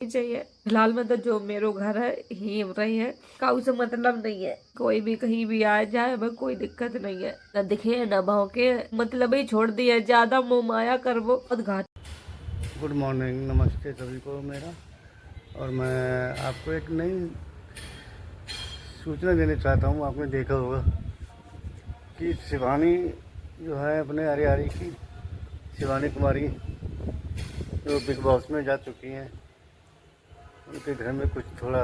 चाहिए। फिलहाल में तो जो मेरो घर है ही रही है, काऊ से मतलब नहीं है। कोई भी कहीं भी आ जाए हमें कोई दिक्कत नहीं है, न दिखे न भौंके, मतलब ही छोड़ दिया। ज्यादा मोह माया कर वो बहुत घात। गुड मॉर्निंग, नमस्ते सभी को मेरा। और मैं आपको एक नई सूचना देना चाहता हूँ। आपने देखा होगा कि शिवानी जो है अपने हरियाणी की शिवानी कुमारी जो बिग बॉस में जा चुकी हैं, उनके घर में कुछ थोड़ा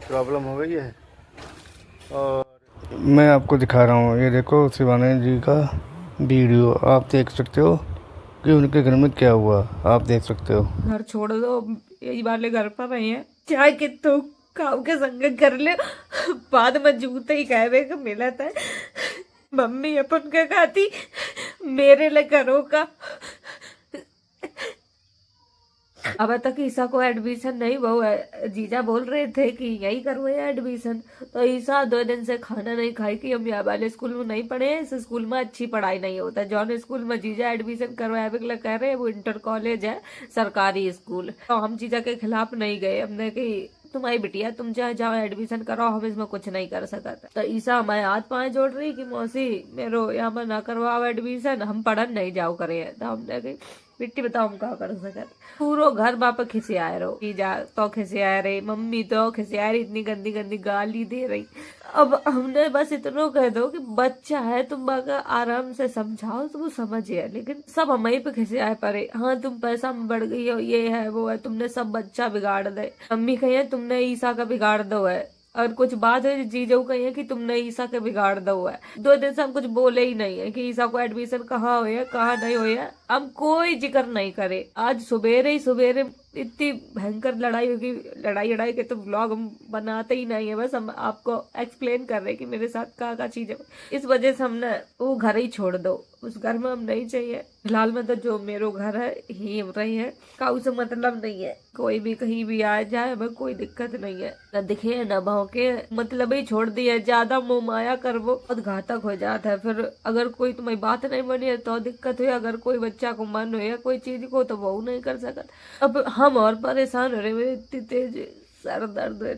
प्रॉब्लम हो गई है। और मैं आपको दिखा रहा हूँ, ये देखो शिवानी जी का वीडियो, आप देख सकते हो कि उनके घर में क्या हुआ। आप देख सकते हो। घर छोड़ दो, यही वाले घर पर रही है, चाहे कि तू काऊ के संग कर ले, बाद में जूते ही कहवे का मिला था। मम्मी अपन का खाती मेरे लिए करो का। अब तक ईसा को एडमिशन नहीं हुआ है। जीजा बोल रहे थे कि यही करवाए एडमिशन, तो ईसा 2 दिन से खाना नहीं खाई कि हम यहाँ वाले स्कूल में नहीं पढ़े हैं, इस स्कूल में अच्छी पढ़ाई नहीं होता। जौन स्कूल में जीजा एडमिशन करवाया कह रहे हैं वो इंटर कॉलेज है, सरकारी स्कूल। तो हम जीजा के खिलाफ नहीं गए, हमने कि तुम्हारी बिटिया तुम चाहे जाओ एडमिशन कराओ, हम इसमें कुछ नहीं कर सकते। तो ईसा हमारे हाथ पाए जोड़ रही कि मौसी मेरो यहाँ में ना करवाओ एडमिशन, हम पढ़न नहीं जाओ करे। तो हमने कही बिट्टी बताओ हम क्या कर सकते। पूरो घर बाप खिसियाए रहो कि जा तो खिसियाए रही, मम्मी तो खिसियाए रही, इतनी गंदी गंदी गाली दे रही। अब हमने बस इतना कह दो कि बच्चा है, तुम अगर आराम से समझाओ तो वो समझे, लेकिन सब हमें पे खिसियाए पड़े। हाँ तुम पैसा में बढ़ गई हो, ये है वो है, तुमने सब बच्चा बिगाड़ दे। मम्मी कही है तुमने ईसा का बिगाड़ दो है, और कुछ बात है जीजू कही है कि तुमने ईसा के बिगाड़ दो है। 2 दिन से हम कुछ बोले ही नहीं है कि ईसा को एडमिशन कहाँ हुए है कहाँ नहीं हुए है, हम कोई जिक्र नहीं करे। आज सुबेरे ही सुबेरे इतनी भयंकर लड़ाई होगी, लड़ाई के तो व्लॉग हम बनाते ही नहीं है, बस हम आपको एक्सप्लेन कर रहे हैं कि मेरे साथ क्या चीज है। इस वजह से हमने वो घर ही छोड़ दो, उस घर में हम नहीं चाहिए। फिलहाल में तो जो मेरो घर है ही रही है, काऊ से मतलब नहीं है। कोई भी कहीं भी आ जाए हमें कोई दिक्कत नहीं है, न दिखे न भौंके, मतलब ही छोड़ दिया। ज्यादा मोह माया कर वो बहुत घातक हो जाता है। फिर अगर कोई तुम्हारी बात नहीं बनी है तो दिक्कत हुई, अगर कोई बच्चा को मन हो या कोई चीज को तो वो नहीं कर सकता। अब हम और परेशान हो रहे, मेरे इतनी तेज सर दर्द है,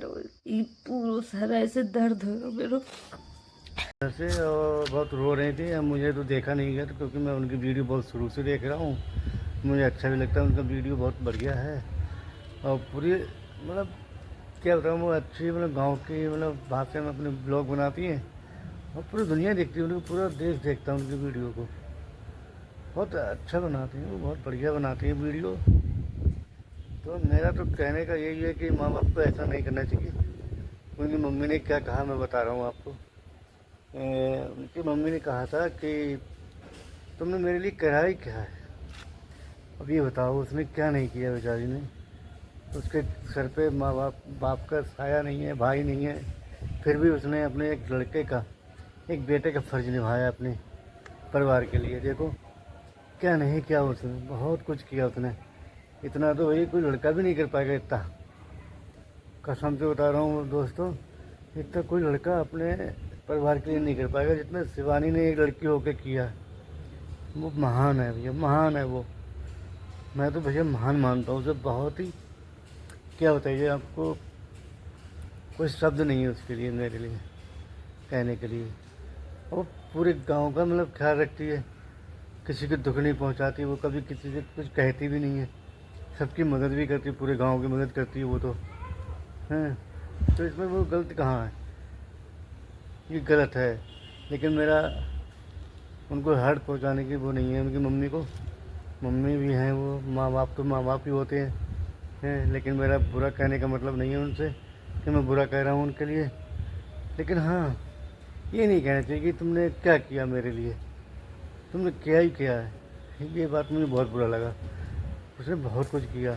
पूरा सर ऐसे दर्द हो मेरे से। और बहुत रो रही थी। अब मुझे तो देखा नहीं गया क्योंकि मैं उनकी वीडियो बहुत शुरू से देख रहा हूँ, मुझे अच्छा भी लगता है, उनका वीडियो बहुत बढ़िया है। और पूरी मतलब क्या बताऊँ, वो अच्छी मतलब गांव की मतलब भाषा में अपने ब्लॉग बनाती हैं और पूरी दुनिया देखती है उनको, पूरा देश देखता है उनकी वीडियो को। बहुत अच्छा बनाती हैं वो, बहुत बढ़िया बनाती है वीडियो। तो मेरा तो कहने का यही है कि माँ बाप को ऐसा नहीं करना चाहिए। उनकी मम्मी ने क्या कहा मैं बता रहा हूँ आपको। उनकी मम्मी ने कहा था कि तुमने मेरे लिए करा ही क्या है। अब ये बताओ उसने क्या नहीं किया बेचारी ने। उसके सर पे माँ बाप का साया नहीं है, भाई नहीं है, फिर भी उसने अपने एक लड़के का, एक बेटे का फ़र्ज़ निभाया अपने परिवार के लिए। देखो क्या नहीं किया उसने, बहुत कुछ किया उसने। इतना तो वही कोई लड़का भी नहीं कर पाएगा इतना, कसम से बता रहा हूँ दोस्तों। इतना कोई लड़का अपने परिवार के लिए नहीं कर पाएगा जितना शिवानी ने एक लड़की होकर किया। वो महान है भैया, महान है वो। मैं तो भैया महान मानता हूँ उसे, बहुत ही। क्या बताइए आपको, कोई शब्द नहीं है उसके लिए, मेरे लिए कहने के लिए। वो पूरे गांव का मतलब ख्याल रखती है, किसी को दुख नहीं पहुंचाती वो, कभी किसी से कुछ कहती भी नहीं है, सबकी मदद भी करती है, पूरे गांव की मदद करती है वो तो हैं। तो इसमें वो गलत कहाँ है, ये गलत है। लेकिन मेरा उनको हर्ट पहुंचाने की वो नहीं है उनकी मम्मी को। मम्मी भी हैं वो, माँ बाप तो माँ बाप ही होते हैं। लेकिन मेरा बुरा कहने का मतलब नहीं है उनसे कि मैं बुरा कह रहा हूँ उनके लिए। लेकिन हाँ, ये नहीं कहना चाहिए कि तुमने क्या किया मेरे लिए, तुमने क्या ही किया है। ये बात मुझे बहुत बुरा लगा। उसने बहुत कुछ किया,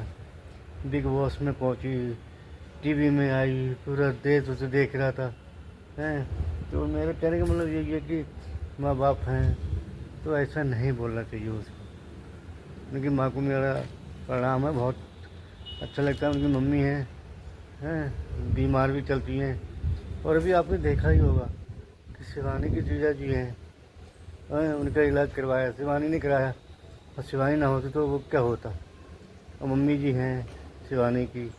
बिग बॉस में पहुंची, टीवी में आई, पूरा देश उसे देख रहा था हैं। तो मेरे कहने का मतलब यही है कि माँ बाप हैं तो ऐसा नहीं बोलना चाहिए उसको। उनकी माँ को मेरा प्रणाम है, बहुत अच्छा लगता है। उनकी मम्मी हैं बीमार भी चलती हैं। और अभी आपने देखा ही होगा कि शिवानी की जीजा जी हैं, उनका इलाज करवाया, शिवानी ने कराया। और शिवानी ना होती तो वो क्या होता। और मम्मी जी हैं, शिवानी की,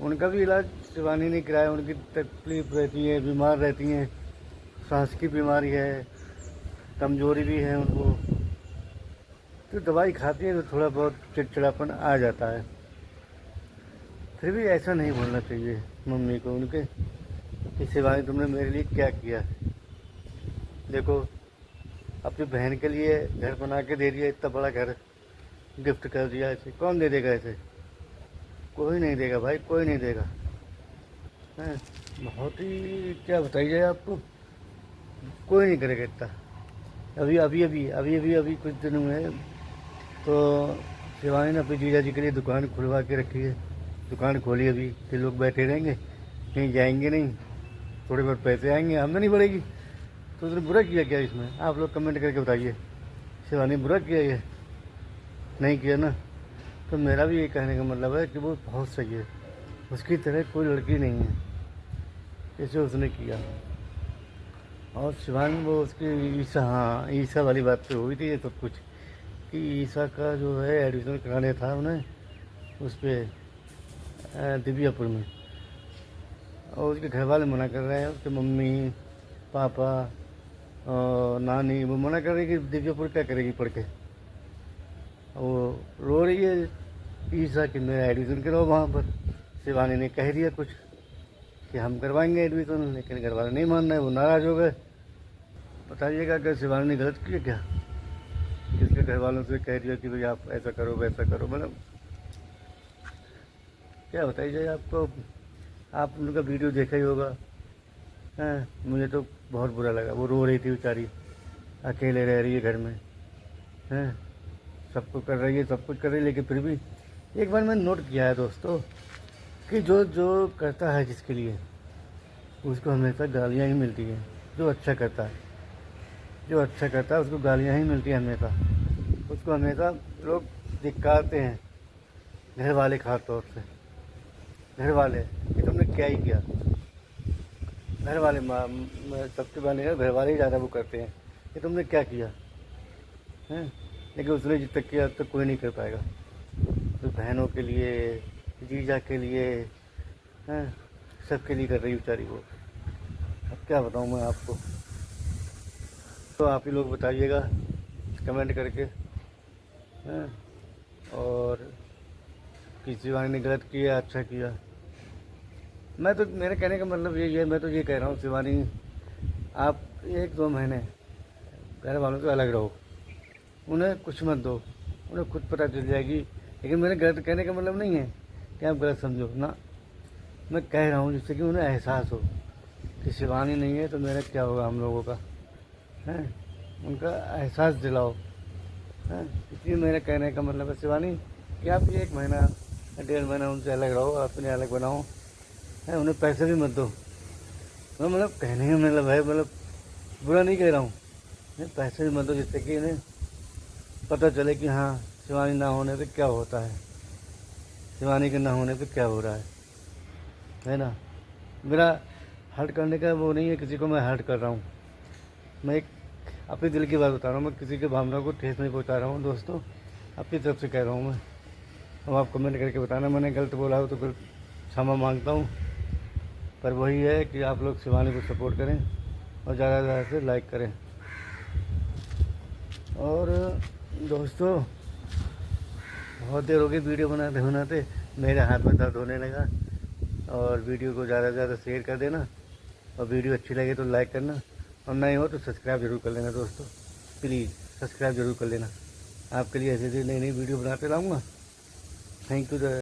उनका भी इलाज शिवानी ने कराया। उनकी तकलीफ रहती है, बीमार रहती हैं, सांस की बीमारी है, कमजोरी भी है उनको, तो दवाई खाती है तो थोड़ा बहुत चिड़चिड़ापन आ जाता है। फिर भी ऐसा नहीं बोलना चाहिए मम्मी को उनके कि शिवानी तुमने मेरे लिए क्या किया। देखो, अपनी बहन के लिए घर बना के दे दिया, इतना बड़ा घर गिफ्ट कर दिया, ऐसे कौन दे देगा? ऐसे कोई नहीं देगा भाई, कोई नहीं देगा। हैं, बहुत ही क्या बताइए आपको, कोई नहीं करेगा इतना। अभी कुछ दिन हुए तो शिवानी ने अपनी जीजा जी के लिए दुकान खुलवा के रखी है। दुकान खोली अभी कि लोग बैठे रहेंगे, कहीं जाएंगे नहीं, थोड़े बहुत पैसे आएंगे, आमदनी बढ़ेगी। तो उसने बुरा किया क्या इसमें? आप लोग कमेंट करके बताइए, शिवानी बुरा किया ये? नहीं किया ना। तो मेरा भी ये कहने का मतलब है कि वो बहुत सही है, उसकी तरह कोई लड़की नहीं है जैसे उसने किया। और शिवानी वो उसकी ईसा, हाँ ईसा वाली बात पे हुई थी ये सब कुछ, कि ईसा का जो है एडमिशन कराने था उन्हें उस पर दिव्यापुर में, और उसके घर वाले मना कर रहे हैं, उसके मम्मी पापा और नानी वो मना कर रही कि दिव्यापुर क्या करेगी पढ़ के। वो रो रही है ईसा कि मेरा एडमिशन कराओ वहाँ पर। शिवानी ने कह दिया कुछ कि हम करवाएंगे एडमिशन, लेकिन घर वाले नहीं मान रहे, वो नाराज़ हो गए। बताइएगा कि शिवानी ने गलत किया क्या? किसके घर वालों से कह दिया कि भाई आप ऐसा करो वैसा करो, मतलब क्या बताइए आपको। आप उनका वीडियो देखा ही होगा। हैं, मुझे तो बहुत बुरा लगा, वो रो रही थी बेचारी, अकेले रह रही है घर में, हैं, सबको कर रही है, सब कुछ कर रही है, लेकिन फिर भी एक बार मैंने नोट किया है दोस्तों कि जो जो करता है जिसके लिए, उसको हमेशा गालियाँ ही मिलती हैं। जो अच्छा करता है, जो अच्छा करता है उसको गालियाँ ही मिलती हैं हमेशा, उसको हमेशा लोग धिक्कारते हैं, घर वाले खास तौर से। घर वाले कि तुमने क्या ही किया, घर वाले सबसे पहले घर वाले ही ज़्यादा वो करते हैं कि तुमने क्या किया हैं। लेकिन उसने जितना किया अब तक कोई नहीं कर पाएगा। तो बहनों के लिए, जीजा के लिए, हैं, सबके लिए कर रही बेचारी वो। अब क्या बताऊँ मैं आपको। तो आप ही लोग बताइएगा कमेंट करके, हैं, और कि शिवानी ने गलत किया अच्छा किया। मैं तो, मेरे कहने का मतलब यही है, मैं तो ये कह रहा हूँ शिवानी आप 1-2 महीने घर वालों से अलग रहो, उन्हें कुछ मत दो, उन्हें खुद पता चल जाएगी। लेकिन मेरे गलत कहने का मतलब नहीं है कि आप गलत समझो ना, मैं कह रहा हूँ जिससे कि उन्हें एहसास हो कि शिवानी नहीं है तो मेरा क्या होगा हम लोगों का, हैं, उनका एहसास दिलाओ। हैं, इसलिए मेरे कहने का मतलब है शिवानी कि आप 1 महीना 1.5 महीना उनसे अलग रहो, अपने अलग बनाओ, है, उन्हें पैसे भी मत दो। मैं मतलब कहने का मतलब है, मतलब बुरा नहीं कह रहा हूँ, पैसे भी मत दो, जिससे कि इन्हें पता चले कि हाँ शिवानी ना होने पे क्या होता है, शिवानी के ना होने पे क्या हो रहा है ना। मेरा हर्ट करने का वो नहीं है, किसी को मैं हर्ट कर रहा हूँ, मैं एक अपने दिल की बात बता रहा हूँ, मैं किसी के भावना को ठेस नहीं पहुँचा रहा हूँ दोस्तों, अपनी तरफ से कह रहा हूँ मैं। अब आप कमेंट करके बताना मैंने गलत बोला हो तो फिर क्षमा मांगता हूँ। पर वही है कि आप लोग शिवानी को सपोर्ट करें और ज़्यादा से ज़्यादा से लाइक करें। और दोस्तों, बहुत देर हो गई वीडियो बनाते बनाते, मेरे हाथ में दर्द होने लगा। और वीडियो को ज़्यादा से ज़्यादा शेयर कर देना, और वीडियो अच्छी लगे तो लाइक करना, और नहीं हो तो सब्सक्राइब जरूर कर लेना दोस्तों, प्लीज़ सब्सक्राइब जरूर कर लेना। आपके लिए ऐसे ऐसे नई नई वीडियो बनाते रहूँगा। Thank you.